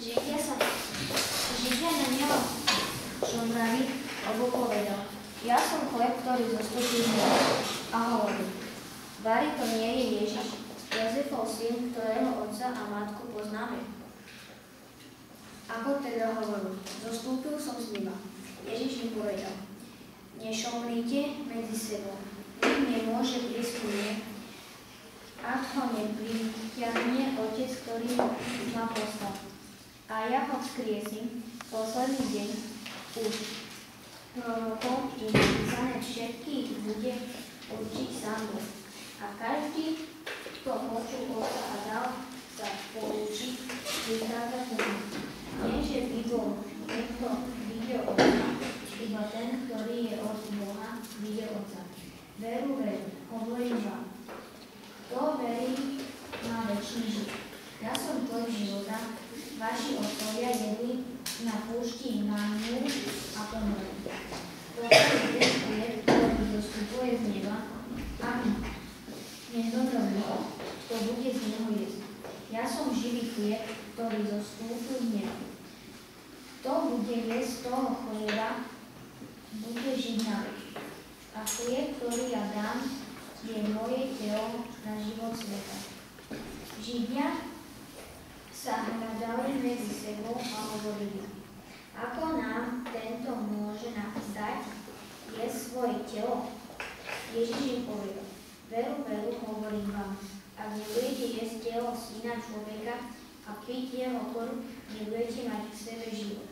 Židia na neho žomrali, lebo povedal: Ja som chleb, ktorý zostúpil z neba. A hovorí: Vari to nie je Ježiš, Jozefov syn, ktorého otca a matku poznáme. Ako teda hovoril: Zostúpil som z neba. Ježiš im povedal: Nešomrite medzi sebou. Nik nemôže prísť ku mne, ak ho nepritiahne Otec, ktorý ma poslal. A ja ho vzkriesím posledný deň. Už prorokom je napísané, všetkých bude učiť sám Boh. A každý, kto počul Otca a dal sa poučiť, vychádza ku mne. Nie, že by bol niekto videl Otca, iba ten, ktorý je od Boha, videl Otca. Veru, hovorím vám. Kto verí, má večný život. Ja som chleb života. Vaši otcovia jedli na púšti mannu a pomreli. Toto je ten chlieb, ktorý zostupuje z neba, aby nezomrel nikto, kto bude z neho jesť. Ja som živý chlieb, ktorý zostúpil z neba. Kto bude jesť toho chlieba, bude žiť na veky. A chlieb, ktorý ja dám, je moje telo na život sveta. Židia sa hľadali medzi sebou a hovorili: Ako nám tento môže napísať, je svoje telo? Ježiš im povedal: Veru, hovorím vám, ak nebudete jesť telo Syna človeka a piť jeho krv, nebudete mať v sebe život.